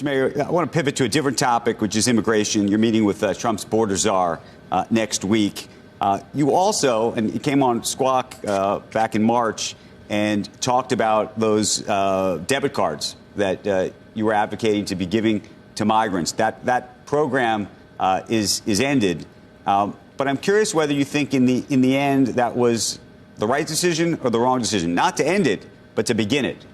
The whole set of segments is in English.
Mr. Mayor, I want to pivot to a different topic, which is immigration. You're meeting with Trump's border czar next week. You also, and you came on Squawk back in March and talked about those debit cards that you were advocating to be giving to migrants. That program is ended. But I'm curious whether you think in the end that was the right decision or the wrong decision, not to end it, but to begin it.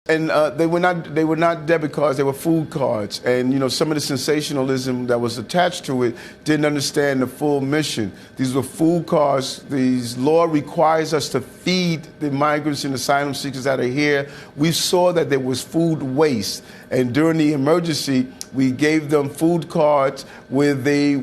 And they were not debit cards, they were food cards. And, you know, some of the sensationalism that was attached to it didn't understand the full mission. These were food cards. The law requires us to feed the migrants and asylum seekers that are here. We saw that there was food waste. And during the emergency, we gave them food cards where they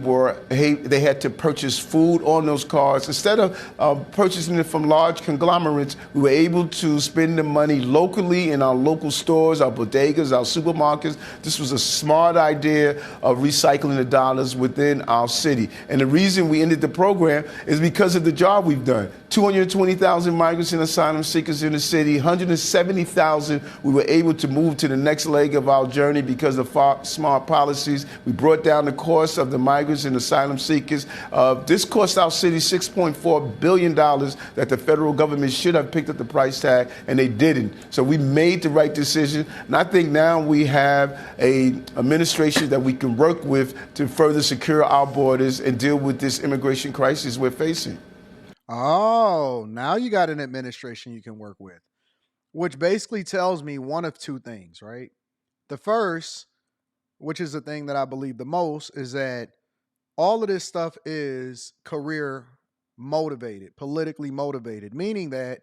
had to purchase food on those cards. Instead of purchasing it from large conglomerates, we were able to spend the money locally in our local stores, our bodegas, our supermarkets. This was a smart idea of recycling the dollars within our city. And the reason we ended the program is because of the job we've done. 220,000 migrants and asylum seekers in the city, 170,000 we were able to move to the next leg of our journey because of smart policies. We brought down the cost of the migrants and asylum seekers. This cost our city $6.4 billion that the federal government should have picked up the price tag, and they didn't. So we made the right decision. And I think now we have an administration that we can work with to further secure our borders and deal with this immigration crisis we're facing. Oh, now you got an administration you can work with, which basically tells me one of two things, right? The first, which is the thing that I believe the most, is that all of this stuff is career motivated, politically motivated, meaning that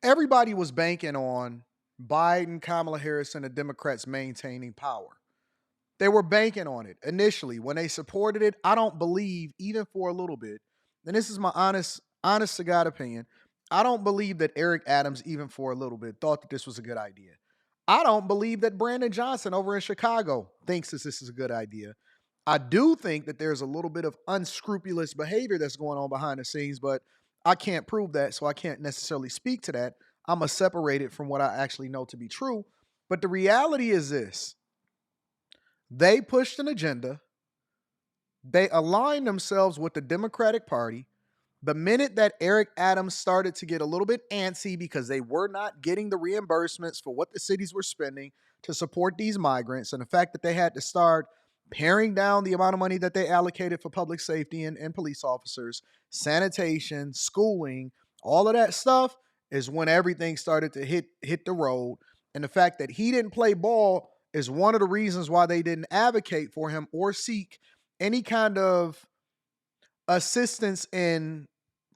everybody was banking on Biden, Kamala Harris, and the Democrats maintaining power. They were banking on it initially. When they supported it, I don't believe, even for a little bit, and this is my honest to God opinion, I don't believe that Eric Adams, even for a little bit, thought that this was a good idea. I don't believe that Brandon Johnson over in Chicago thinks that this is a good idea. I do think that there's a little bit of unscrupulous behavior that's going on behind the scenes, but I can't prove that, so I can't necessarily speak to that. I'm going to separate it from what I actually know to be true. But the reality is this. They pushed an agenda. They aligned themselves with the Democratic Party. The minute that Eric Adams started to get a little bit antsy because they were not getting the reimbursements for what the cities were spending to support these migrants, and the fact that they had to start paring down the amount of money that they allocated for public safety and police officers, sanitation, schooling, all of that stuff, is when everything started to hit the road. And the fact that he didn't play ball is one of the reasons why they didn't advocate for him or seek any kind of assistance in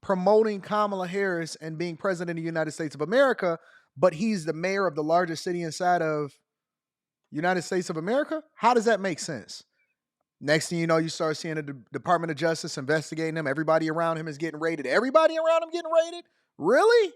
promoting Kamala Harris and being president of the United States of America, but he's the mayor of the largest city inside of United States of America. How does that make sense? Next thing you know, you start seeing the Department of Justice investigating him. Everybody around him is getting raided. Everybody around him getting raided? Really?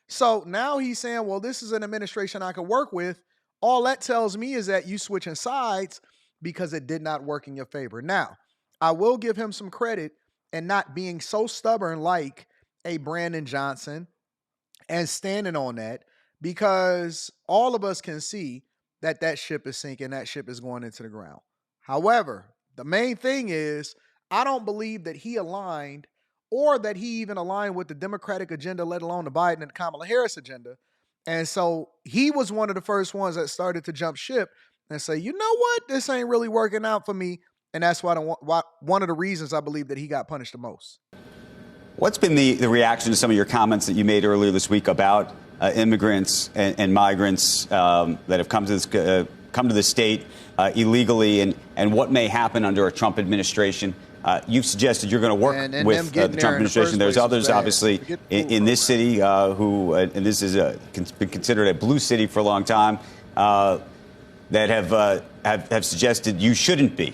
So now he's saying, well, this is an administration I can work with. All that tells me is that you switching sides because it did not work in your favor. Now, I will give him some credit and not being so stubborn like a Brandon Johnson and standing on that, because all of us can see that that ship is sinking, that ship is going into the ground. However, the main thing is I don't believe that he aligned or that he even aligned with the Democratic agenda, let alone the Biden and Kamala Harris agenda. And so he was one of the first ones that started to jump ship and say, you know what, this ain't really working out for me. And that's one of the reasons I believe that he got punished the most. What's been the reaction to some of your comments that you made earlier this week about immigrants and migrants that have come to the state illegally, and what may happen under a Trump administration? You've suggested you're going to work with the Trump administration. There's others, obviously, in this city who, and this is been considered a blue city for a long time, that have suggested you shouldn't be.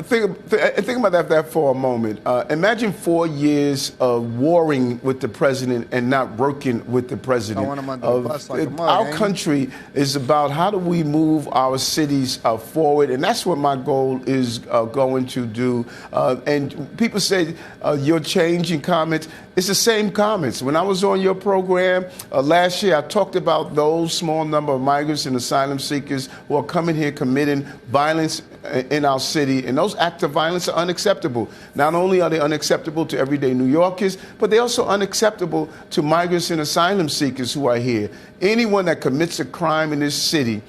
Think about that for a moment. Imagine 4 years of warring with the president and not working with the president. Throwing him under the bus like a mug, Our ain't he? country is about how do we move our cities forward, and that's what my goal is going to do. And people say you're changing comments. It's the same comments. When I was on your program last year, I talked about those small number of migrants and asylum seekers who are coming here committing violence in our city, and those acts of violence are unacceptable. Not only are they unacceptable to everyday New Yorkers, but they're also unacceptable to migrants and asylum seekers who are here. Anyone that commits a crime in this city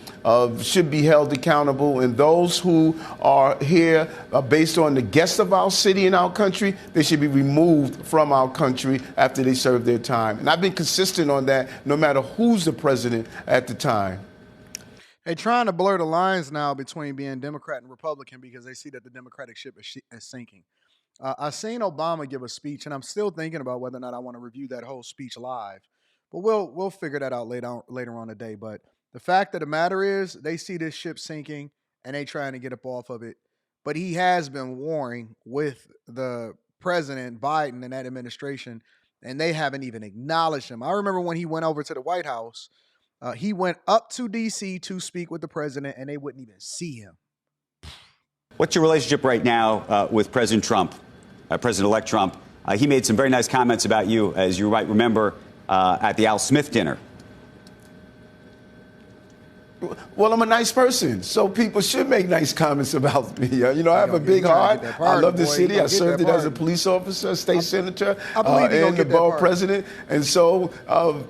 should be held accountable, and those who are here based on the guests of our city and our country, they should be removed from our country after they serve their time. And I've been consistent on that no matter who's the president at the time. They're trying to blur the lines now between being Democrat and Republican because they see that the Democratic ship is sinking. I seen Obama give a speech, and I'm still thinking about whether or not I want to review that whole speech live. But we'll figure that out later on today. But the fact of the matter is, they see this ship sinking, and they trying to get up off of it. But he has been warring with the President Biden and that administration, and they haven't even acknowledged him. I remember when he went over to the White House. He went up to D.C. to speak with the president, and they wouldn't even see him. What's your relationship right now with President Trump, President-elect Trump? He made some very nice comments about you, as you might remember, at the Al Smith dinner. Well, I'm a nice person, so people should make nice comments about me. You know, I have a big heart. I love the city. I served it as a police officer, state senator, and the borough president. And so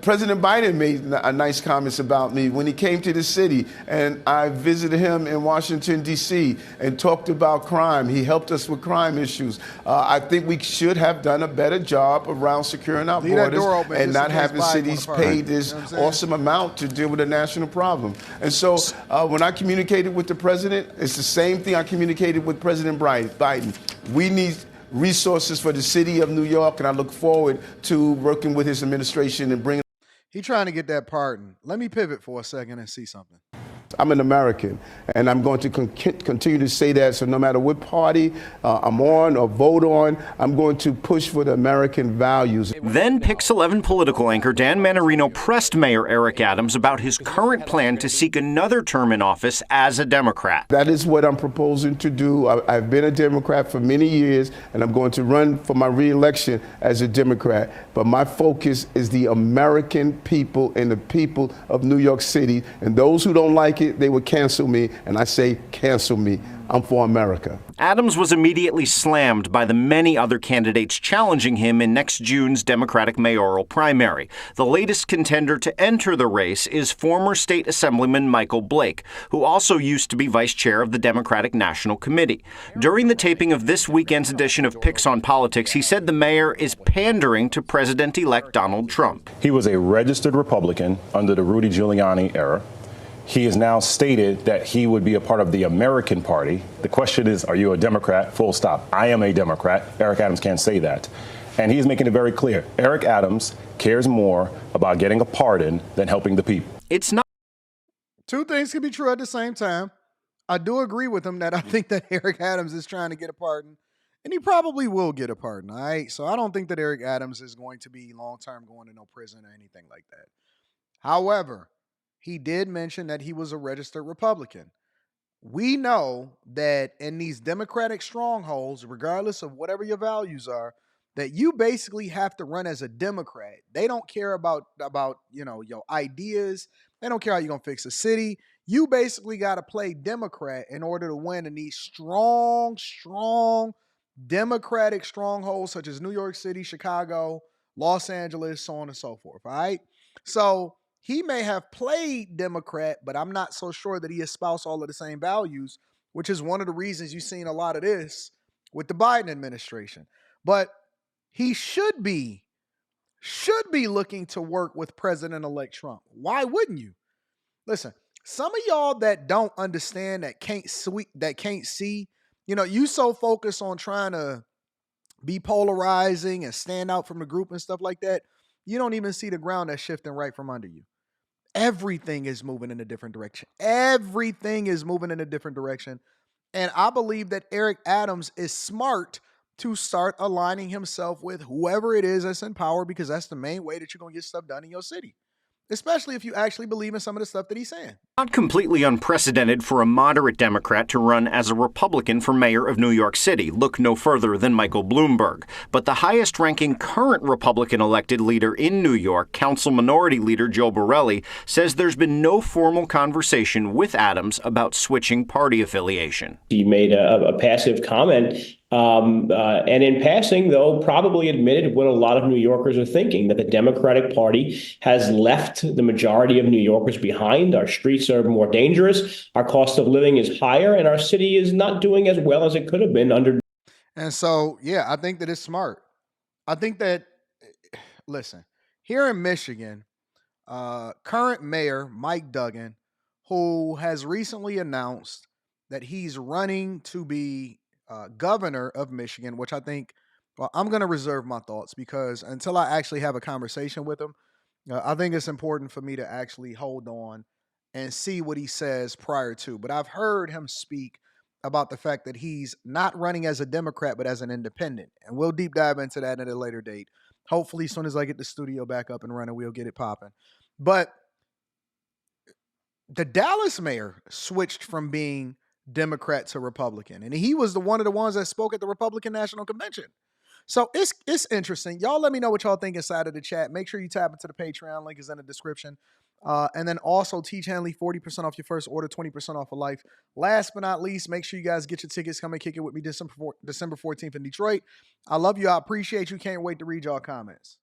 President Biden made nice comments about me when he came to the city. And I visited him in Washington, D.C., and talked about crime. He helped us with crime issues. I think we should have done a better job around securing our borders and not having cities pay this awesome amount to deal with a national problem. And so when I communicated with the president, it's the same thing I communicated with President Biden. We need resources for the city of New York, and I look forward to working with his administration and bringing. He's trying to get that pardon. Let me pivot for a second and see something. I'm an American, and I'm going to continue to say that. So no matter what party I'm on or vote on, I'm going to push for the American values. Then Pix 11 political anchor Dan Manarino pressed Mayor Eric Adams about his current plan to seek another term in office as a Democrat. That is what I'm proposing to do. I've been a Democrat for many years, and I'm going to run for my re-election as a Democrat. But my focus is the American people and the people of New York City, and those who don't like it, they would cancel me, and I say cancel me. I'm for America. Adams was immediately slammed by the many other candidates challenging him in next June's Democratic mayoral primary. The latest contender to enter the race is former State Assemblyman Michael Blake, who also used to be vice chair of the Democratic National Committee. During the taping of this weekend's edition of Picks on Politics, he said the mayor is pandering to President-elect Donald Trump. He was a registered Republican under the Rudy Giuliani era. He has now stated that he would be a part of the American Party. The question is, are you a Democrat? Full stop. I am a Democrat. Eric Adams can't say that. And he's making it very clear. Eric Adams cares more about getting a pardon than helping the people. It's not. Two things can be true at the same time. I do agree with him that I think that Eric Adams is trying to get a pardon, and he probably will get a pardon, all right? So I don't think that Eric Adams is going to be long-term going to no prison or anything like that. However, he did mention that he was a registered Republican. We know that in these Democratic strongholds, regardless of whatever your values are, that you basically have to run as a Democrat. They don't care about your ideas. They don't care how you're going to fix a city. You basically got to play Democrat in order to win in these strong Democratic strongholds such as New York City, Chicago, Los Angeles, so on and so forth, all right? So he may have played Democrat, but I'm not so sure that he espoused all of the same values, which is one of the reasons you've seen a lot of this with the Biden administration. But he should be looking to work with President-elect Trump. Why wouldn't you? Listen, some of y'all that don't understand, that can't see, you so focused on trying to be polarizing and stand out from the group and stuff like that, you don't even see the ground that's shifting right from under you. Everything is moving in a different direction. Everything is moving in a different direction. And I believe that Eric Adams is smart to start aligning himself with whoever it is that's in power, because that's the main way that you're going to get stuff done in your city, especially if you actually believe in some of the stuff that he's saying. Not completely unprecedented for a moderate Democrat to run as a Republican for mayor of New York City. Look no further than Michael Bloomberg. But the highest-ranking current Republican elected leader in New York, Council Minority Leader Joe Borelli, says there's been no formal conversation with Adams about switching party affiliation. He made a passive comment. And in passing, though, probably admitted what a lot of New Yorkers are thinking, that the Democratic Party has left the majority of New Yorkers behind. Our streets are more dangerous. Our cost of living is higher, and our city is not doing as well as it could have been under. And so, yeah, I think that it's smart. I think that, listen, here in Michigan, current mayor Mike Duggan, who has recently announced that he's running to be governor of Michigan, which I think, well, I'm going to reserve my thoughts, because until I actually have a conversation with him, I think it's important for me to actually hold on and see what he says prior to. But I've heard him speak about the fact that he's not running as a Democrat, but as an independent. And we'll deep dive into that at a later date. Hopefully, as soon as I get the studio back up and running, we'll get it popping. But the Dallas mayor switched from being Democrat to Republican, and he was one of the ones that spoke at the Republican National Convention. So it's interesting. Y'all let me know what y'all think inside of the chat. Make sure you tap into the Patreon. Link is in the description. And then also Teach Hanley, 40% off your first order, 20% off for life. Last but not least, make sure you guys get your tickets. Come and kick it with me December 14th in Detroit. I love you. I appreciate you. Can't wait to read y'all comments.